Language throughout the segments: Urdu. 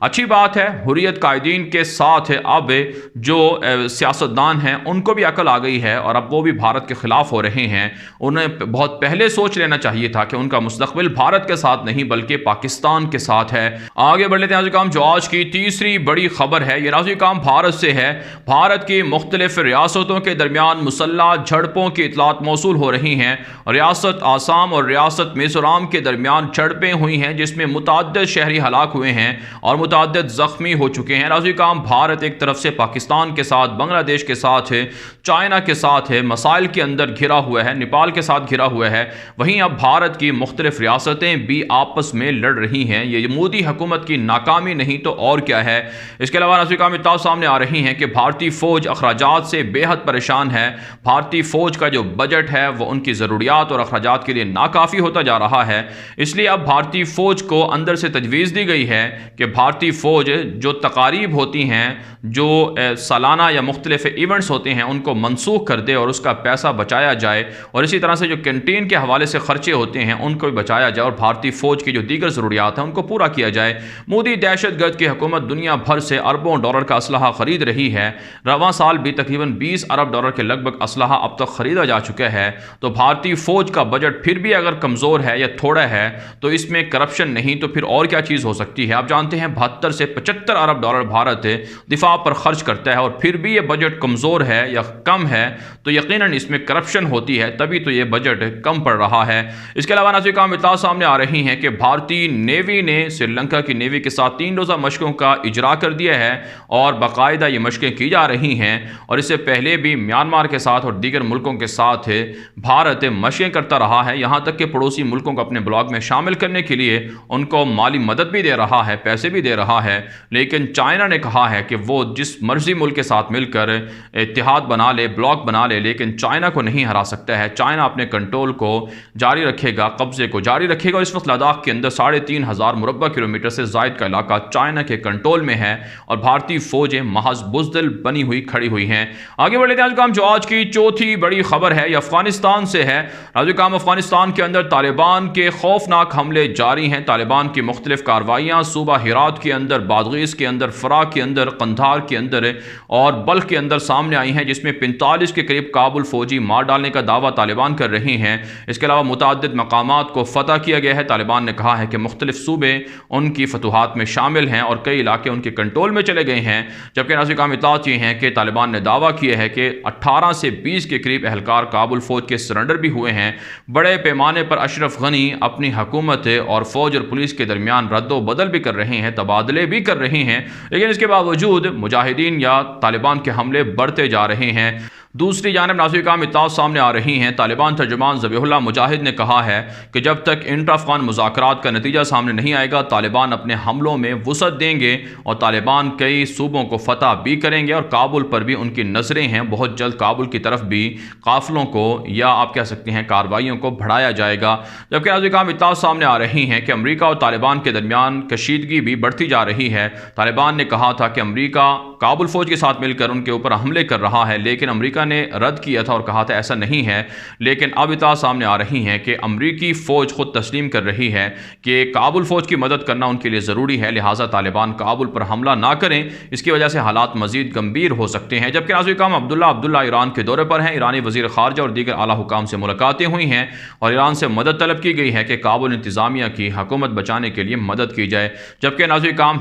اچھی بات ہے، حریت قائدین کے ساتھ اب جو سیاستدان ہیں ان کو بھی عقل آ گئی ہے اور اب وہ بھی بھارت کے خلاف ہو رہے ہیں۔ انہیں بہت پہلے سوچ لینا چاہیے تھا کہ ان کا مستقبل بھارت کے ساتھ نہیں بلکہ پاکستان کے ساتھ ہے۔ آگے بڑھ لیتے ہیں ناظرین کرام، جو آج کی تیسری بڑی خبر ہے یہ ناظرین کرام بھارت سے ہے۔ بھارت کی مختلف ریاستوں کے درمیان مسلح جھڑپوں کی اطلاعات موصول ہو رہی ہیں۔ ریاست آسام اور ریاست میزورام کے درمیان جھڑپیں ہوئی ہیں جس میں متعدد شہری ہلاک ہوئے ہیں اور متعدد زخمی ہو چکے ہیں۔ ناظرین کرام، بھارت ایک طرف سے پاکستان کے ساتھ، بنگلہ دیش کے ساتھ ہے، چائنا کے ساتھ ہے، مسائل کے اندر گھرا ہوا ہے، نیپال کے ساتھ گھرا ہوا ہے، وہیں اب بھارت کی مختلف ریاستیں بھی آپس میں لڑ رہی ہیں۔ یہ مودی حکومت کی ناکامی نہیں تو اور کیا ہے۔ اس کے علاوہ ناظرین کرام اطلاعات سامنے آ رہی ہیں کہ بھارتی فوج اخراجات سے بے حد پریشان ہے۔ بھارتی فوج کا جو بجٹ ہے وہ ان کی ضروریات اور اخراجات کے لیے ناکافی ہوتا جا رہا ہے۔ اس لیے اب بھارتی فوج کو اندر سے تجویز دی گئی ہے کہ بھارتی فوج جو تقاریب ہوتی ہیں، جو سالانہ یا مختلف ایونٹس ہوتے ہیں، ان کو منسوخ کر دے اور اس کا پیسہ بچایا جائے، اور اسی طرح سے جو کینٹین کے حوالے سے خرچے ہوتے ہیں ان کو بھی بچایا جائے اور بھارتی فوج کی جو دیگر ضروریات ہیں ان کو پورا کیا جائے۔ مودی دہشت گرد کی حکومت دنیا بھر سے اربوں ڈالر کا اسلحہ خرید رہی ہے۔ رواں سال بھی تقریباً 20 ارب ڈالر کے لگ بھگ اسلحہ اب تک خریدا جا چکا ہے۔ تو بھارتی فوج کا بجٹ پھر بھی اگر کمزور ہے یا تھوڑا ہے تو اس میں کرپشن نہیں تو پھر اور کیا چیز ہو سکتی ہے۔ آپ جانتے ہیں 72 سے 75 ارب ڈالر بھارت دفاع پر خرچ کرتا ہے اور پھر بھی یہ بجٹ کمزور ہے یا کم ہے تو یقیناً اس میں کرپشن ہوتی ہے، تبھی تو یہ بجٹ کم پڑ رہا ہے۔ اس کے علاوہ ناظرین کرام اطلاعات سامنے آ رہی ہیں کہ بھارتی نیوی نے سری لنکا کی نیوی کے ساتھ 3 روزہ مشقوں کا اجرا کر دیا ہے اور باقاعدہ یہ مشقیں کی جا رہی ہیں، اور اس سے پہلے بھی میانمار کے ساتھ اور دیگر ملکوں کے ساتھ بھارت مشقیں کرتا رہا ہے، یہاں تک کہ پڑوسی ملکوں کو اپنے بلاک میں شامل کرنے کے لیے ان کو مالی مدد بھی دے رہا ہے، پیسے بھی دے رہا ہے۔ لیکن چائنا نے کہا ہے کہ وہ جس مرضی ملک کے ساتھ مل کر اتحاد بنا لے، بلاک بنا لے، لیکن چائنا کو نہیں ہرا سکتا ہے۔ چائنا اپنے کنٹرول کو جاری رکھے گا، قبضے کو جاری رکھے گا، اور اس وقت لداخ کے اندر 3500 مربع کلومیٹر سے زائد کا علاقہ چائنا کے کنٹرول میں ہے اور بھارتی فوجیں محض بزدل بنی ہوئی کھڑی ہوئی ہیں۔ آگے بڑھ لیتے ہیں جو آج کی چوتھی بڑی خبر ہے یہ افغانستان سے ہے۔ افغانستان کے اندر طالبان کے خوفناک حملے جاری ہیں۔ طالبان کی مختلف کارروائیاں صوبہ ہرات کے اندر، بادغیس کے اندر، فرا کے اندر، قندھار کے اندر اور بلخ کے اندر سامنے آئی ہیں، جس میں 45 کے قریب کابل فوجی مار ڈالنے کا دعویٰ طالبان کر رہے ہیں۔ اس کے علاوہ متعدد مقامات کو فتح کیا گیا ہے۔ طالبان نے کہا ہے کہ مختلف صوبے ان کی فتوحات میں شامل ہیں اور کئی علاقے ان کے کنٹرول میں چلے گئے ہیں، جبکہ ناظرین کرام اطلاعات یہ ہیں کہ طالبان نے دعویٰ کیا ہے کہ 18 سے 20 کے قریب اہلکار کابل فوج کے سرنڈر بھی ہوئے ہیں۔ بڑے پیمانے پر اشرف غنی اپنی حکومت اور فوج اور پولیس کے درمیان رد و بدل بھی کر رہے ہیں، تبادلے بھی کر رہے ہیں، لیکن اس کے باوجود مجاہدین یا طالبان کے حملے بڑھتے جا رہے ہیں۔ دوسری جانب ناظرین کرام اطلاعات سامنے آ رہی ہیں، طالبان ترجمان ذبیح اللہ مجاہد نے کہا ہے کہ جب تک انٹر افغان مذاکرات کا نتیجہ سامنے نہیں آئے گا طالبان اپنے حملوں میں وسعت دیں گے اور طالبان کئی صوبوں کو فتح بھی کریں گے اور کابل پر بھی ان کی نظریں ہیں، بہت جلد کابل کی طرف بھی قافلوں کو یا آپ کہہ سکتے ہیں کارروائیوں کو بڑھایا جائے گا۔ جبکہ ناظرین کرام اطلاعات سامنے آ رہی ہیں کہ امریکہ اور طالبان کے درمیان کشیدگی بھی بڑھتی جا رہی ہے۔ طالبان نے کہا تھا کہ امریکہ کابل فوج کے ساتھ مل کر ان کے اوپر حملے کر رہا ہے، لیکن امریکہ نے رد کیا تھا اور کہا تھا ایسا نہیں ہے، لیکن اب اطلاعات سامنے آ رہی ہیں کہ امریکی فوج خود تسلیم کر رہی ہے کہ کابل فوج کی مدد کرنا ان کے لیے ضروری ہے، لہٰذا طالبان کابل پر حملہ نہ کریں، اس کی وجہ سے حالات مزید گمبھیر ہو سکتے ہیں۔ جبکہ ناظرین کرام عبداللہ ایران کے دورے پر ہیں، ایرانی وزیر خارجہ اور دیگر اعلیٰ حکام سے ملاقاتیں ہوئی ہیں اور ایران سے مدد طلب کی گئی ہے کہ کابل انتظامیہ کی حکومت بچانے کے لیے مدد کی جائے۔ جبکہ ناظرین کرام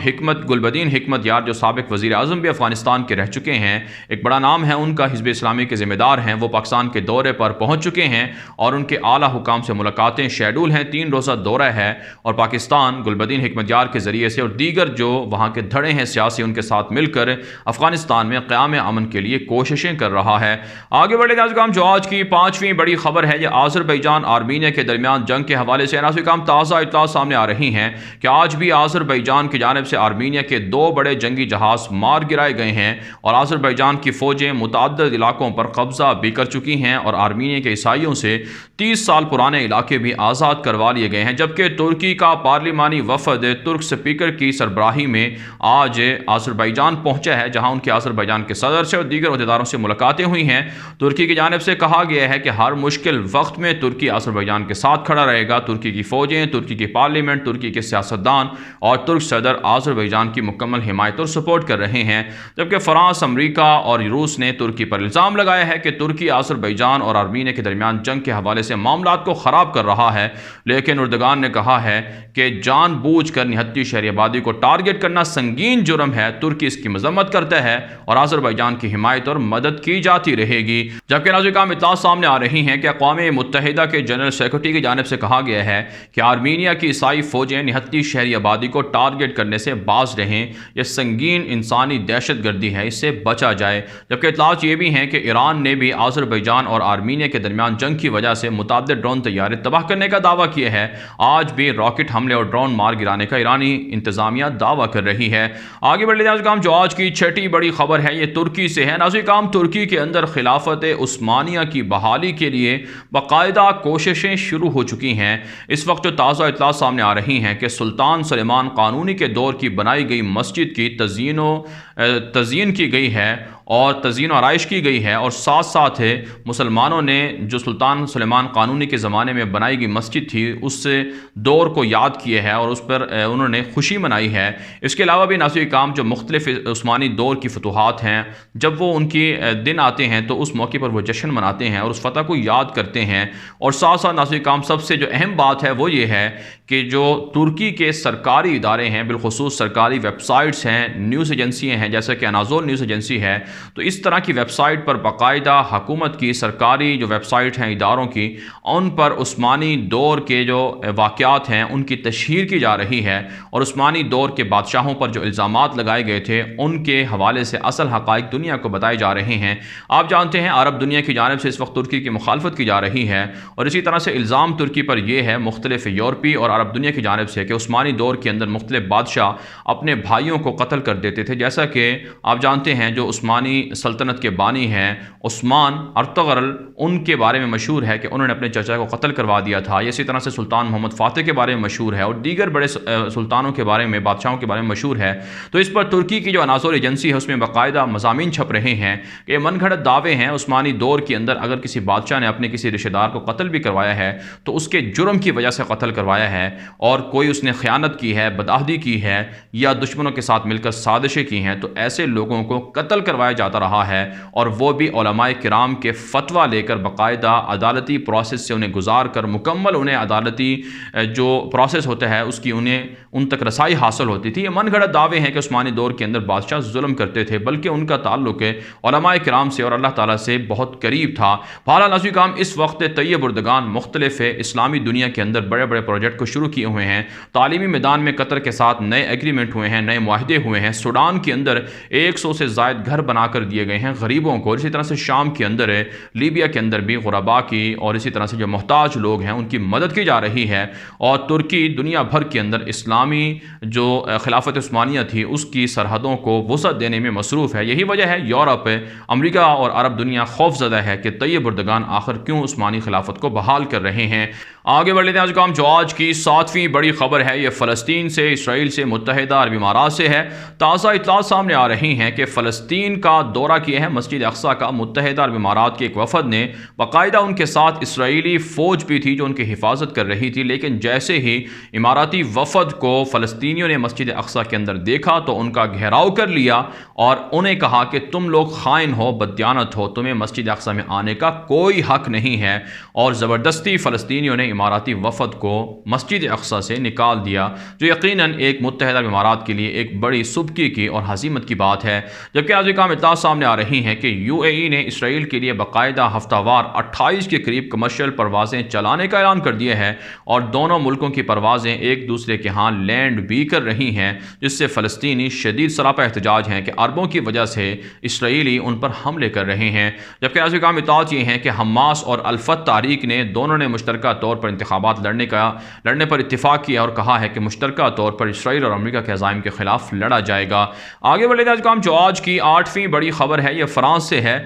گلبدین حکمت یار جو سابق وزیر اعظم بھی افغانستان کے رہ چکے ہیں، ایک بڑا نام ہے ان کا، حزب اسلامی کے ذمہ دار ہیں، وہ پاکستان کے دورے پر پہنچ چکے ہیں اور ان کے اعلیٰ حکام سے ملاقاتیں شیڈول ہیں، 3 روزہ دورہ ہے اور پاکستان گلبدین حکمت یار کے ذریعے سے اور دیگر جو وہاں کے دھڑے ہیں سیاسی ان کے ساتھ مل کر افغانستان میں قیام امن کے لیے کوششیں کر رہا ہے۔ آگے بڑھے ناظرین جو آج کی 5ویں بڑی خبر ہے یہ آذربائیجان آرمینیا کے درمیان جنگ کے حوالے سے ناظرین تازہ اطلاعات سامنے آ رہی ہیں کہ آج بھی آذربائیجان کی جانب سے آرمینیا کے 2 بڑے جنگی جہاز مار گرائے گئے ہیں اور آذربائیجان کی فوجیں متعدد علاقوں علاقوں پر قبضہ بھی کر چکی ہیں اور آرمینیا کے عیسائیوں سے 30 سال پرانے علاقے بھی آزاد کروا لیے گئے ہیں، جبکہ ترکی کا پارلیمانی وفد ترک سپیکر کی سربراہی میں آج آذربائیجان پہنچا ہے، جہاں ان کے آذربائیجان کے صدر سے اور دیگر عہدیداروں سے ملاقاتیں ہوئی ہیں۔ ترکی کی جانب سے کہا گیا ہے کہ ہر مشکل وقت میں ترکی آذربائیجان کے ساتھ کھڑا رہے گا۔ ترکی کی فوجیں، ترکی کی پارلیمنٹ، ترکی کے سیاستدان اور ترک صدر آذربائیجان کی مکمل حمایت اور سپورٹ کر رہے ہیں، جبکہ فرانس، امریکہ اور روس نے ترکی پر الزام لگایا ہے کہ ترکی آذربائیجان اور آرمینیا کے درمیان جنگ کے حوالے سے معاملات کو خراب کر رہا ہے، لیکن اردگان نے کہا ہے کہ جان بوجھ کر نہتی شہری آبادی کو ٹارگٹ کرنا سنگین جرم ہے۔ ترکی اس کی مذمت کرتا ہے اور آذربائیجان کی حمایت اور مدد کی جاتی رہے گی، جبکہ نازل کام اطلاع سامنے آ رہی ہیں کہ اقوام متحدہ کے جنرل سیکرٹری کی جانب سے کہا گیا ہے کہ آرمینیا کی عیسائی فوجیں نہتی شہری آبادی کو ٹارگٹ کرنے سے باز رہیں، یہ سنگین انسانی دہشت گردی ہے، اس سے بچا جائے۔ جبکہ اطلاعات یہ بھی ہیں کہ ایران نے بھی آذربائیجان اور آرمینیا کے درمیان جنگ کی وجہ سے متعدد ڈرون طیارے تباہ کرنے کا دعویٰ کیا ہے۔ آج بھی راکٹ حملے اور ڈرون مار گرانے کا ایرانی انتظامیہ دعویٰ کر رہی ہے۔ آگے بڑھ لیتے ہیں جو آج کی چھٹی بڑی خبر ہے، یہ ترکی سے ہے۔ ناظرین کرام، ترکی کے اندر خلافت عثمانیہ کی بحالی کے لیے باقاعدہ کوششیں شروع ہو چکی ہیں۔ اس وقت جو تازہ اطلاع سامنے آ رہی ہیں کہ سلطان سلیمان قانونی کے دور کی بنائی گئی مسجد کی تزئین کی گئی ہے اور تزئین و آرائش کی گئی ہے، اور ساتھ ساتھ مسلمانوں نے جو سلطان سلیمان قانونی کے زمانے میں بنائی گئی مسجد تھی اس دور کو یاد کیا ہے اور اس پر انہوں نے خوشی منائی ہے۔ اس کے علاوہ بھی ناظرین کرام جو مختلف عثمانی دور کی فتوحات ہیں، جب وہ ان کی دن آتے ہیں تو اس موقع پر وہ جشن مناتے ہیں اور اس فتح کو یاد کرتے ہیں۔ اور ساتھ ساتھ ناظرین کرام سب سے جو اہم بات ہے وہ یہ ہے کہ جو ترکی کے سرکاری ادارے ہیں، بالخصوص سرکاری ویب سائٹس ہیں، نیوز ایجنسیاں ہیں، جیسا کہ اناضول نیوز ایجنسی ہے، تو اس طرح کی ویب سائٹ پر باقاعدہ حکومت کی سرکاری جو ویب سائٹ ہیں اداروں کی، ان پر عثمانی دور کے جو واقعات ہیں ان کی تشہیر کی جا رہی ہے، اور عثمانی دور کے بادشاہوں پر جو الزامات لگائے گئے تھے ان کے حوالے سے اصل حقائق دنیا کو بتائے جا رہے ہیں۔ آپ جانتے ہیں عرب دنیا کی جانب سے اس وقت ترکی کی مخالفت کی جا رہی ہے، اور اسی طرح سے الزام ترکی پر یہ ہے مختلف یورپی اور عرب دنیا کی جانب سے کہ عثمانی دور کے اندر مختلف بادشاہ اپنے بھائیوں کو قتل کر دیتے تھے، جیسا کہ آپ جانتے ہیں جو عثمانی سلطنت کے بانی ہیں عثمان ارطغرل، ان کے بارے میں مشہور ہے کہ انہوں نے اپنے چچا کو قتل کروا دیا تھا۔ اسی طرح سے سلطان محمد فاتح کے بارے میں مشہور ہے، اور دیگر بڑے سلطانوں کے بارے میں، بادشاہوں کے بارے میں مشہور ہے۔ تو اس پر ترکی کی جو اناضول ایجنسی ہے اس میں باقاعدہ مضامین چھپ رہے ہیں کہ من گھڑت دعوے ہیں عثمانی دور کے اندر اگر کسی بادشاہ نے اپنے کسی رشتہ دار کو قتل بھی کروایا ہے تو اس کے جرم کی وجہ سے قتل کروایا ہے، اور کوئی اس نے خیانت کی ہے، بدعہدی کی ہے یا دشمنوں کے ساتھ مل کر سازشیں کی ہیں، تو ایسے لوگوں کو قتل کروایا جاتا رہا ہے، اور وہ بھی علماء کرام کے فتویٰ لے کر باقاعدہ عدالتی پروسیس سے انہیں گزار کر مکمل انہیں عدالتی جو پروسیس ہوتا ہے اس کی انہیں ان تک رسائی حاصل ہوتی تھی۔ یہ من گھڑت دعوے ہیں کہ عثمانی دور کے اندر بادشاہ ظلم کرتے تھے، بلکہ ان کا تعلق علماء کرام سے اور اللہ تعالیٰ سے بہت قریب تھا۔ بہرحال ناظرین کرام، اس وقت طیب اردگان مختلف اسلامی دنیا کے اندر بڑے بڑے پروجیکٹ کو شروع کیے ہوئے ہیں۔ تعلیمی میدان میں قطر کے ساتھ نئے ایگریمنٹ ہوئے ہیں، نئے معاہدے ہوئے ہیں۔ سوڈان کے اندر 100 سے زائد گھر بنا کر دیے گئے ہیں غریبوں کو، اسی طرح سے شام کے اندر لیبیا کے اندر بھی غرباء کی اور اسی طرح سے جو محتاج لوگ ہیں ان کی مدد کی جا رہی ہے، اور ترکی دنیا بھر کے اندر اسلامی جو خلافت عثمانیہ تھی اس کی سرحدوں کو وسعت دینے میں مصروف ہے۔ یہی وجہ ہے یورپ، امریکہ اور عرب دنیا خوف زدہ ہے کہ طیب اردگان آخر کیوں عثمانی خلافت کو بحال کر رہے ہیں۔ آگے بڑھ لیتے ہیں جو آج کی 7ویں بڑی خبر ہے، یہ فلسطین سے، اسرائیل سے، متحدہ عرب امارات سے ہے۔ تازہ اطلاعات سامنے آ رہی ہیں کہ فلسطین کا دورہ کیا ہے مسجد اقصیٰ کا متحدہ عرب امارات کے ایک وفد نے، باقاعدہ ان کے ساتھ اسرائیلی فوج بھی تھی جو ان کی حفاظت کر رہی تھی، لیکن جیسے ہی اماراتی وفد کو فلسطینیوں نے مسجد اقصیٰ کے اندر دیکھا تو ان کا گھیراؤ کر لیا اور انہیں کہا کہ تم لوگ خائن ہو، بددیانت ہو، تمہیں مسجد اقصیٰ میں آنے کا کوئی حق نہیں ہے، اور زبردستی فلسطینیوں نے اماراتی وفد کو مسجد اقصیٰ سے نکال دیا، جو یقیناً ایک متحدہ عرب امارات کے لیے ایک بڑی سبکی کی اور ہزیمت کی بات ہے۔ جبکہ آج کام اطلاع سامنے آ رہی ہیں کہ UAE نے اسرائیل کے لیے باقاعدہ ہفتہ وار 28 کے قریب کمرشل پروازیں چلانے کا اعلان کر دیا ہے، اور دونوں ملکوں کی پروازیں ایک دوسرے کے ہاں لینڈ بھی کر رہی ہیں، جس سے فلسطینی شدید سراپا احتجاج ہیں کہ عربوں کی وجہ سے اسرائیلی ان پر حملے کر رہے ہیں۔ جبکہ آج کام اطلاعات یہ ہیں کہ حماس اور الفتح تحریک نے دونوں نے مشترکہ طور پر انتخابات لڑنے پر اتفاق کیا اور کہا ہے کہ مشترکہ طور پر اسرائیل اور امریکہ کے عزائم کے خلاف لڑا جائے گا۔ آگے آگے بڑھے تھے کام جو آج کی 8ویں بڑی خبر ہے یہ فرانس سے ہے۔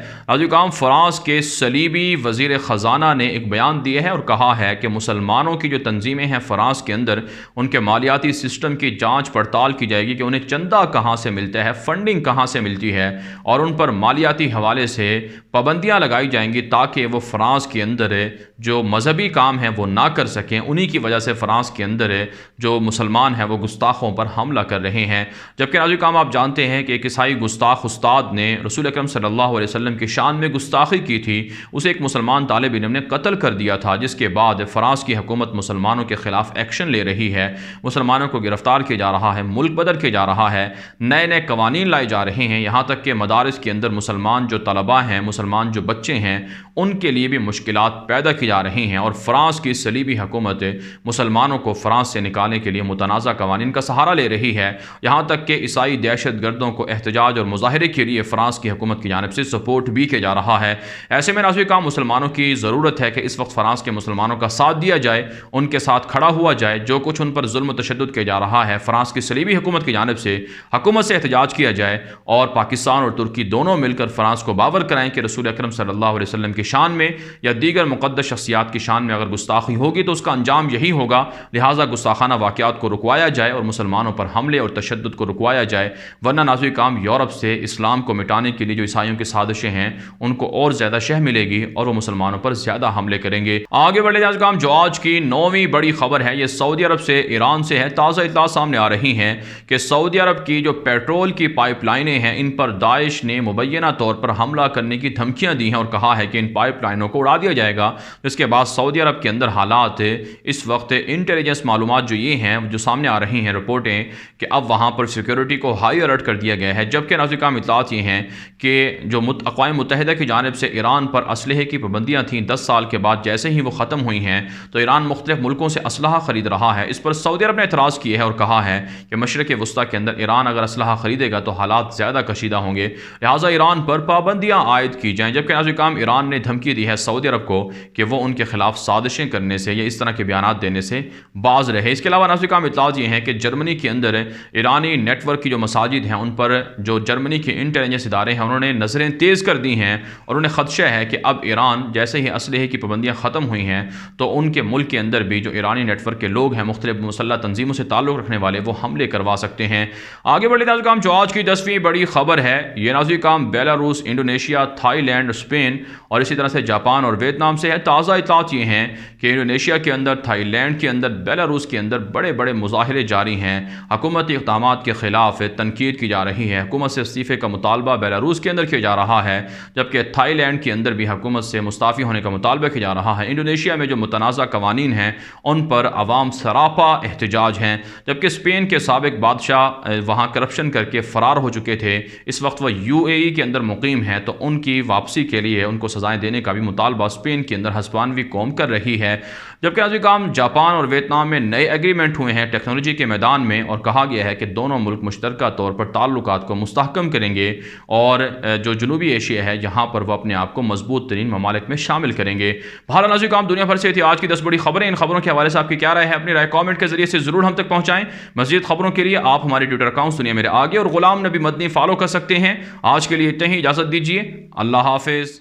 کام فرانس کے صلیبی وزیر خزانہ نے ایک بیان دیا ہے اور کہا ہے کہ مسلمانوں کی جو تنظیمیں ہیں فرانس کے اندر ان کے مالیاتی سسٹم کی جانچ پڑتال کی جائے گی کہ انہیں چندہ کہاں سے ملتا ہے، فنڈنگ کہاں سے ملتی ہے، اور ان پر مالیاتی حوالے سے پابندیاں لگائی جائیں گی تاکہ وہ فرانس کے اندر جو مذہبی کام ہیں وہ نہ کر سکیں۔ انہی کی وجہ سے فرانس کے اندر جو مسلمان ہیں وہ گستاخوں پر حملہ کر رہے ہیں، جبکہ ناظرین کام آپ جانتے ہیں کہ ایک عیسائی گستاخ استاد نے رسول اکرم صلی اللہ علیہ وسلم کی شان میں گستاخی کی تھی، اسے ایک مسلمان طالب علم نے قتل کر دیا تھا، جس کے بعد فرانس کی حکومت مسلمانوں کے خلاف ایکشن لے رہی ہے، مسلمانوں کو گرفتار کیا جا رہا ہے، ملک بدر کیا جا رہا ہے، نئے نئے قوانین لائے جا رہے ہیں، یہاں تک کہ مدارس کے اندر مسلمان جو طلباء ہیں، مسلمان جو بچے ہیں، ان کے لیے بھی مشکلات پیدا کی جا رہی ہیں، اور فرانس کی صلیبی حکومت مسلمانوں کو فرانس سے نکالنے کے لیے متنازع قوانین کا سہارا لے رہی ہے، یہاں تک کہ عیسائی دہشت گردوں کو احتجاج اور مظاہرے کے لیے فرانس کی حکومت کی جانب سے سپورٹ بھی کیا جا رہا ہے۔ ایسے میں ناظرین کام مسلمانوں کی ضرورت ہے کہ اس وقت فرانس کے مسلمانوں کا ساتھ دیا جائے، ان کے ساتھ کھڑا ہوا جائے، جو کچھ ان پر ظلم و تشدد کیا جا رہا ہے فرانس کی صلیبی حکومت کی جانب سے، حکومت سے احتجاج کیا جائے، اور پاکستان اور ترکی دونوں مل کر فرانس کو باور کرائیں کہ رسول اکرم صلی اللہ علیہ وسلم کی شان میں یا دیگر مقدس شخصیات کی شان میں اگر گستاخی ہوگی تو اس کا انجام یہی ہوگا، لہٰذا گستاخانہ واقعات کو رکوایا جائے اور مسلمانوں پر حملے اور تشدد کو رکوایا جائے، ورنہ ناظرین کام یورپ سے اسلام کو مٹانے کے لیے جو عیسائیوں کی سازشیں ہیں ان کو اور زیادہ شہ ملے گی اور وہ مسلمانوں پر زیادہ حملے کریں گے۔ آگے بڑھے ناظرین کام جو آج کی 9ویں بڑی خبر ہے یہ سعودی عرب سے ایران سے ہے۔ تازہ اطلاع سامنے آ رہی ہیں کہ سعودی عرب کی جو پیٹرول کی پائپ لائنیں ہیں ان پر داعش نے مبینہ طور پر حملہ کرنے کی دھمکیاں دی ہیں اور کہا ہے کہ ان پائپ لائنوں کو اڑا دیا جائے گا، جس کے بعد سعودی عرب کے اندر حالات اس وقت انٹیلیجنس معلومات جو یہ ہیں جو سامنے آ رہی ہیں رپورٹیں کہ اب وہاں پر سیکیورٹی کو ہائی الرٹ کر دیا گیا ہے، جبکہ ناظرین کام اطلاعات یہ ہیں کہ جو اقوام متحدہ کی جانب سے ایران پر اسلحے کی پابندیاں تھیں 10 سال کے بعد جیسے ہی وہ ختم ہوئی ہیں تو ایران مختلف ملکوں سے اسلحہ خرید رہا ہے۔ اس پر سعودی عرب نے اعتراض کیا ہے اور کہا ہے کہ مشرق وسطیٰ کے اندر ایران اگر اسلحہ خریدے گا تو حالات زیادہ کشیدہ ہوں گے، لہٰذا ایران پر پابندیاں عائد کی جائیں، جبکہ ناظرین کام ایران نے دھمکی دی ہے سعودی عرب کو کہ وہ ان کے خلاف سازشیں کرنے سے یا اس طرح کے بیانات دینے سے باز رہے۔ اس کے علاوہ ناظرین کام اطلاعات یہ ہیں کہ جرمنی کے اندر ایرانی نیٹ ورک کی جو مساجد ہیں ان پر جو جرمنی کے انٹیلیجنس ادارے ہیں انہوں نے نظریں تیز کر دی ہیں اور انہیں خدشہ ہے کہ اب ایران جیسے ہی اسلحے کی پابندیاں ختم ہوئی ہیں تو ان کے ملک کے اندر بھی جو ایرانی نیٹ ورک کے لوگ ہیں مختلف مسلح تنظیموں سے تعلق رکھنے والے وہ حملے کروا سکتے ہیں۔ آگے بڑھے ناظرین کام جو آج کی 10ویں بڑی خبر ہے یہ ناظرین کام Belarus, Indonesia, Thailand, Spain اور اسی طرح سے جاپان اور ویتنام سے ہے۔ تازہ اطلاعات یہ ہیں کہ انڈونیشیا کے اندر، تھائی لینڈ کے اندر، بیلاروس کے اندر بڑے بڑے مظاہرے جاری ہیں، حکومتی اقدامات کے خلاف تنقید کی جا رہی ہے، حکومت سے استعفے کا مطالبہ بیلاروس کے اندر کیا جا رہا ہے، جبکہ تھائی لینڈ کے اندر بھی حکومت سے مستعفی ہونے کا مطالبہ کیا جا رہا ہے۔ انڈونیشیا میں جو متنازع قوانین ہیں ان پر عوام سراپا احتجاج ہیں، جبکہ اسپین کے سابق بادشاہ وہاں کرپشن کر کے فرار ہو چکے تھے، اس وقت وہ UAE کے اندر مقیم ہیں تو ان کی واپسی کے لیے ان کو سزائیں دینے کا بھی مطالبہ اسپین کے اندر ہسپانوی قوم کر رہی ہے۔ جبکہ ناظرین کام جاپان اور ویتنام میں نئے ایگریمنٹ ہوئے ہیں ٹیکنالوجی کے میدان میں اور کہا گیا ہے کہ دونوں ملک مشترکہ طور پر تعلقات کو مستحکم کریں گے اور جو جنوبی ایشیا ہے یہاں پر وہ اپنے آپ کو مضبوط ترین ممالک میں شامل کریں گے۔ بہرحال ناظرین کام دنیا بھر سے تھی آج کی 10 بڑی خبریں، ان خبروں کے حوالے سے آپ کی کیا رائے ہے؟ اپنی رائے کامنٹ کے ذریعے سے ضرور ہم تک پہنچائیں۔ مزید خبروں کے لیے آپ ہمارے ٹویٹر اکاؤنٹ دنیا میرے آگے اور غلام نبی مدنی فالو کر سکتے ہیں۔ آج کے لیے اتنا ہی، اجازت دیجیے، اللہ حافظ۔